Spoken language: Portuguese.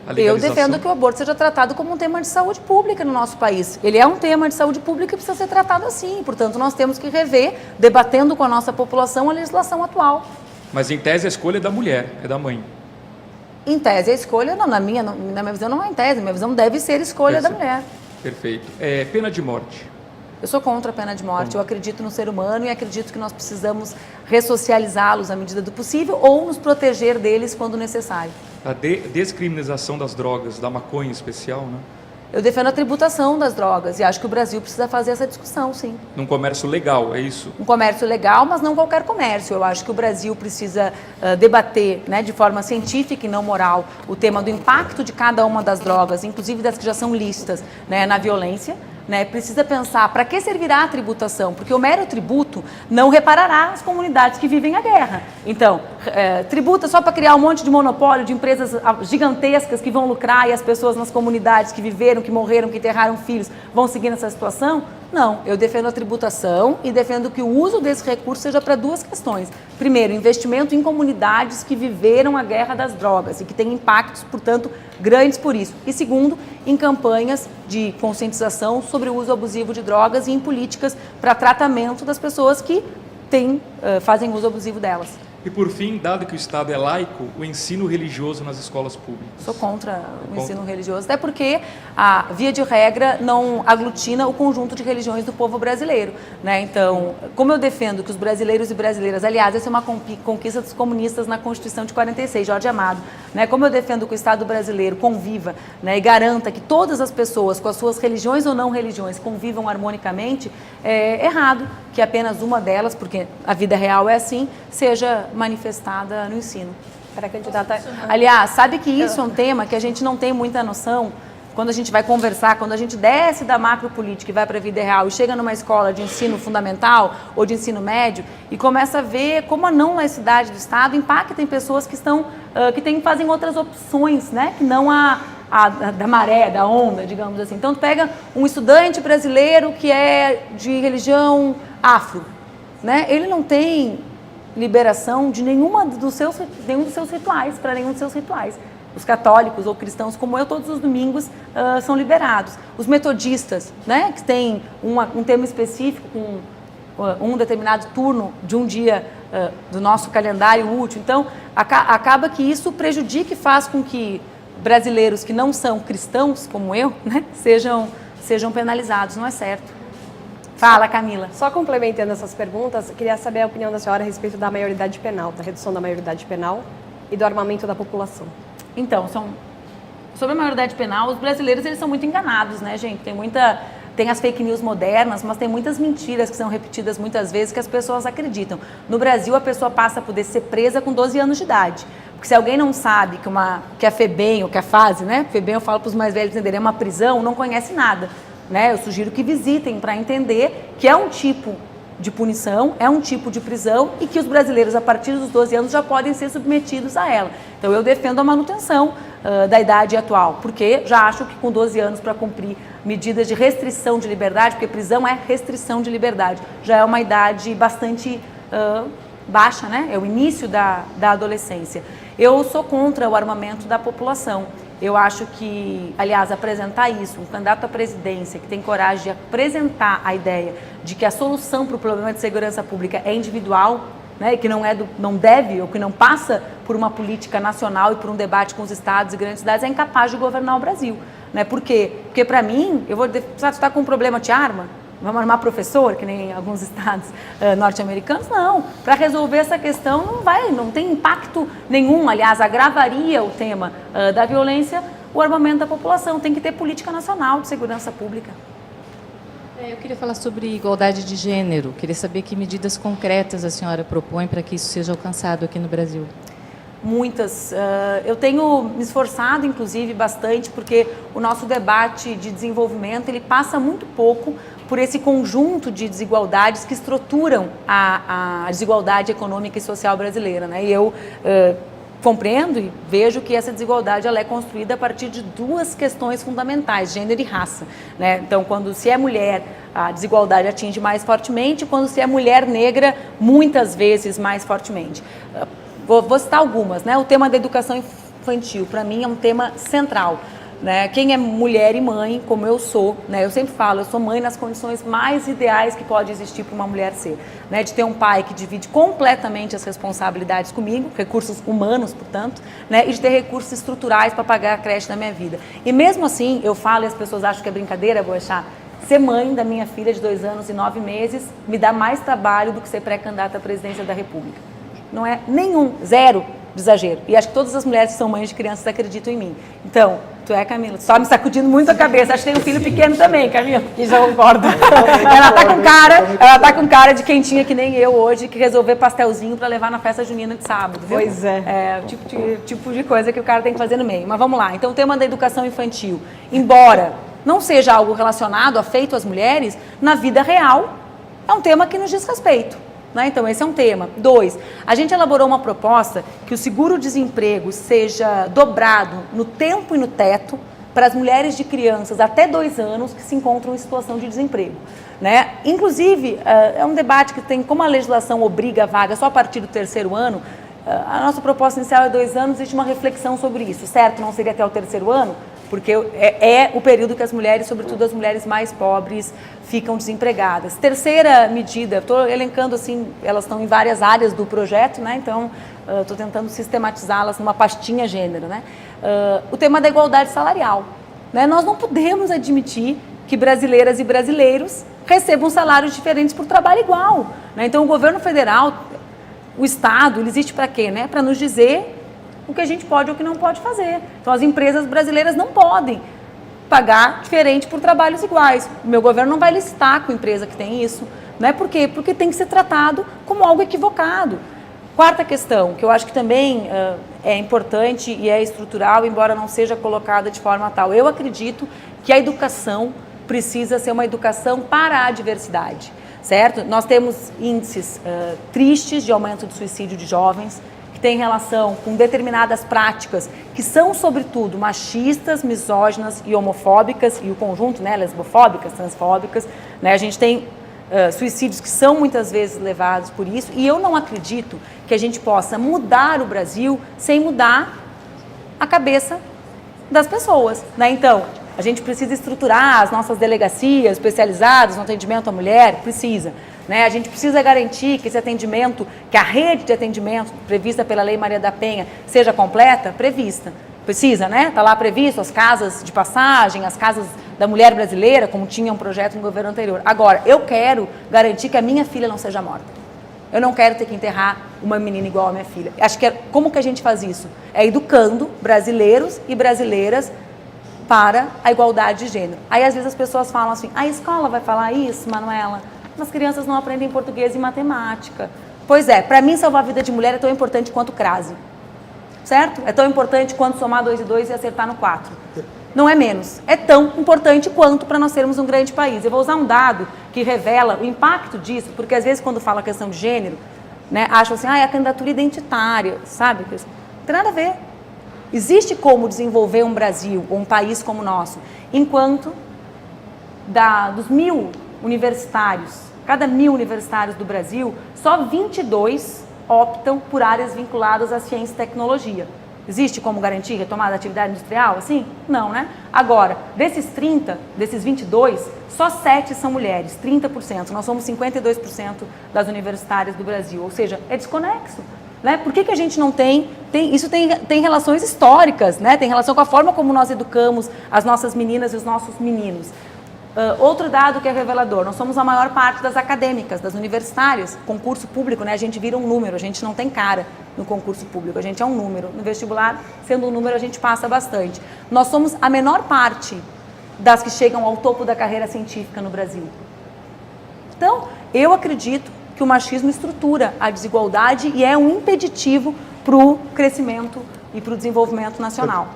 a legalização? Eu defendo que o aborto seja tratado como um tema de saúde pública no nosso país. Ele é um tema de saúde pública e precisa ser tratado assim. Portanto, nós temos que rever, debatendo com a nossa população, a legislação atual. Mas, em tese, a escolha é da mulher, é da mãe. Em tese, a escolha, não, na minha visão, não é em tese. Na minha visão, deve ser escolha da mulher. Perfeito. Pena de morte. Eu sou contra a pena de morte. Eu acredito no ser humano e acredito que nós precisamos ressocializá-los à medida do possível ou nos proteger deles quando necessário. A descriminalização das drogas, da maconha em especial, né? Eu defendo a tributação das drogas e acho que o Brasil precisa fazer essa discussão, sim. Num comércio legal, é isso? Um comércio legal, mas não qualquer comércio. Eu acho que o Brasil precisa debater, né, de forma científica e não moral o tema do impacto de cada uma das drogas, inclusive das que já são lícitas, né, na violência. Né, precisa pensar para que servirá a tributação, porque o mero tributo não reparará as comunidades que vivem a guerra. Então, tributa só para criar um monte de monopólio de empresas gigantescas que vão lucrar e as pessoas nas comunidades que viveram, que morreram, que enterraram filhos vão seguir nessa situação? Não, eu defendo a tributação e defendo que o uso desse recurso seja para duas questões. Primeiro, investimento em comunidades que viveram a guerra das drogas e que têm impactos, portanto, grandes por isso. E segundo, em campanhas de conscientização sobre o uso abusivo de drogas e em políticas para tratamento das pessoas que fazem uso abusivo delas. E por fim, dado que o Estado é laico, o ensino religioso nas escolas públicas. Sou contra o ensino religioso, até porque a via de regra não aglutina o conjunto de religiões do povo brasileiro, né? Então, como eu defendo que os brasileiros e brasileiras, aliás, essa é uma conquista dos comunistas na Constituição de 46, Jorge Amado, né? Como eu defendo que o Estado brasileiro conviva, né, e garanta que todas as pessoas, com as suas religiões ou não religiões, convivam harmonicamente, é errado que apenas uma delas, porque a vida real é assim, seja manifestada no ensino. Para a candidata... Aliás, sabe que isso é um tema que a gente não tem muita noção quando a gente vai conversar, quando a gente desce da macropolítica e vai para a vida real e chega numa escola de ensino fundamental ou de ensino médio e começa a ver como a não laicidade do Estado impacta em pessoas que fazem outras opções, né? Que não da maré, da onda, digamos assim. Então, tu pega um estudante brasileiro que é de religião afro, né? Ele não tem liberação de nenhum dos seus rituais, para nenhum dos seus rituais. Os católicos ou cristãos como eu, todos os domingos são liberados. Os metodistas, né, que têm um tema específico, com um determinado turno de um dia do nosso calendário útil. Então, acaba que isso prejudica e faz com que brasileiros que não são cristãos, como eu, né, sejam penalizados. Não é certo. Fala, Camila. Só complementando essas perguntas, queria saber a opinião da senhora a respeito da maioridade penal, da redução da maioridade penal e do armamento da população. Então, sobre a maioridade penal, os brasileiros eles são muito enganados, né, gente? Tem as fake news modernas, mas tem muitas mentiras que são repetidas muitas vezes que as pessoas acreditam. No Brasil, a pessoa passa a poder ser presa com 12 anos de idade. Porque se alguém não sabe que a FEBEM, ou que a FASE, né? FEBEM eu falo para os mais velhos entenderem, é uma prisão, não conhece nada. Né? Eu sugiro que visitem para entender que é um tipo de punição, é um tipo de prisão e que os brasileiros, a partir dos 12 anos, já podem ser submetidos a ela. Então, eu defendo a manutenção da idade atual, porque já acho que com 12 anos para cumprir medidas de restrição de liberdade, porque prisão é restrição de liberdade, já é uma idade bastante baixa, né? É o início da adolescência. Eu sou contra o armamento da população. Eu acho que, aliás, apresentar isso, um candidato à presidência que tem coragem de apresentar a ideia de que a solução para o problema de segurança pública é individual, né, e que não deve ou que não passa por uma política nacional e por um debate com os estados e grandes cidades, é incapaz de governar o Brasil. Né? Por quê? Porque, para mim, você está com um problema, te arma? Vamos armar professor, que nem alguns estados norte-americanos? Não. Para resolver essa questão não tem impacto nenhum. Aliás, agravaria o tema da violência, o armamento da população. Tem que ter política nacional de segurança pública. Eu queria falar sobre igualdade de gênero. Queria saber que medidas concretas a senhora propõe para que isso seja alcançado aqui no Brasil. Muitas. Eu tenho me esforçado, inclusive, bastante, porque o nosso debate de desenvolvimento ele passa muito pouco por esse conjunto de desigualdades que estruturam a desigualdade econômica e social brasileira. Né? E eu compreendo e vejo que essa desigualdade ela é construída a partir de duas questões fundamentais, gênero e raça. Né? Então, se é mulher, a desigualdade atinge mais fortemente, quando se é mulher negra, muitas vezes mais fortemente. Vou citar algumas, né? O tema da educação infantil, para mim, é um tema central. Né? Quem é mulher e mãe, como eu sou, né? Eu sempre falo, eu sou mãe nas condições mais ideais que pode existir para uma mulher ser. Né? De ter um pai que divide completamente as responsabilidades comigo, recursos humanos, portanto, né? E de ter recursos estruturais para pagar a creche da minha vida. E mesmo assim, eu falo e as pessoas acham que é brincadeira, Boechat, ser mãe da minha filha de 2 anos e 9 meses me dá mais trabalho do que ser pré-candidata à presidência da República. Não é nenhum, zero de exagero. E acho que todas as mulheres que são mães de crianças acreditam em mim. Então, tu é, Camila, tu tá me sacudindo muito a cabeça. Acho que tem um filho pequeno também, Camila. E já concordo. Ela tá com cara de quentinha que nem eu hoje, que resolver pastelzinho para levar na festa junina de sábado, viu? Pois é. É o tipo de coisa que o cara tem que fazer no meio. Mas vamos lá. Então, o tema da educação infantil, embora não seja algo relacionado, afeito às mulheres, na vida real, é um tema que nos diz respeito. Né? Então, esse é um tema. 2, a gente elaborou uma proposta que o seguro-desemprego seja dobrado no tempo e no teto para as mulheres de crianças até 2 anos que se encontram em situação de desemprego. Né? Inclusive, é um debate que tem, como a legislação obriga a vaga só a partir do 3º ano, a nossa proposta inicial é 2 anos, existe uma reflexão sobre isso, certo? Não seria até o 3º ano? Porque é o período que as mulheres, sobretudo as mulheres mais pobres, ficam desempregadas. Terceira medida, estou elencando assim, elas estão em várias áreas do projeto, né? Então estou tentando sistematizá-las numa pastinha gênero, né? O tema da igualdade salarial. Né? Nós não podemos admitir que brasileiras e brasileiros recebam salários diferentes por trabalho igual. Né? Então o governo federal, o Estado, ele existe para quê? Né? Para nos dizer o que a gente pode ou o que não pode fazer. Então, as empresas brasileiras não podem pagar diferente por trabalhos iguais. O meu governo não vai licitar com a empresa que tem isso. Não é por quê? Porque tem que ser tratado como algo equivocado. Quarta questão, que eu acho que também é importante e é estrutural, embora não seja colocada de forma tal. Eu acredito que a educação precisa ser uma educação para a diversidade, certo? Nós temos índices tristes de aumento de suicídio de jovens, que tem relação com determinadas práticas que são, sobretudo, machistas, misóginas e homofóbicas, e o conjunto, né, lesbofóbicas, transfóbicas. Né, a gente tem suicídios que são muitas vezes levados por isso, e eu não acredito que a gente possa mudar o Brasil sem mudar a cabeça das pessoas. Né? Então, a gente precisa estruturar as nossas delegacias especializadas no atendimento à mulher, precisa. Né? A gente precisa garantir que esse atendimento, que a rede de atendimento prevista pela Lei Maria da Penha seja completa, prevista. Precisa, né? Está lá previsto as casas de passagem, as casas da mulher brasileira, como tinha um projeto no governo anterior. Agora, eu quero garantir que a minha filha não seja morta. Eu não quero ter que enterrar uma menina igual a minha filha. Acho que como que a gente faz isso? É educando brasileiros e brasileiras para a igualdade de gênero. Aí, às vezes, as pessoas falam assim, a escola vai falar isso, Manuela? As crianças não aprendem português e matemática. Pois é, para mim salvar a vida de mulher é tão importante quanto crase. Certo? É tão importante quanto somar 2 e 2 e acertar no 4. Não é menos. É tão importante quanto para nós sermos um grande país. Eu vou usar um dado que revela o impacto disso, porque às vezes quando fala a questão de gênero, né, acham assim, é a candidatura identitária, sabe? Não tem nada a ver. Existe como desenvolver um Brasil, ou um país como o nosso, enquanto dos 1.000 universitários, cada 1.000 universitários do Brasil, só 22 optam por áreas vinculadas à ciência e tecnologia. Existe como garantir retomada da atividade industrial? Assim? Não, né? Agora, desses 30, desses 22, só 7 são mulheres, 30%. Nós somos 52% das universitárias do Brasil, ou seja, é desconexo. Né? Por que a gente não tem isso tem relações históricas, né? Tem relação com a forma como nós educamos as nossas meninas e os nossos meninos. Outro dado que é revelador, nós somos a maior parte das acadêmicas, das universitárias, concurso público, né? A gente vira um número, a gente não tem cara no concurso público, a gente é um número. No vestibular, sendo um número, a gente passa bastante. Nós somos a menor parte das que chegam ao topo da carreira científica no Brasil. Então, eu acredito que o machismo estrutura a desigualdade e é um impeditivo para o crescimento e para o desenvolvimento nacional.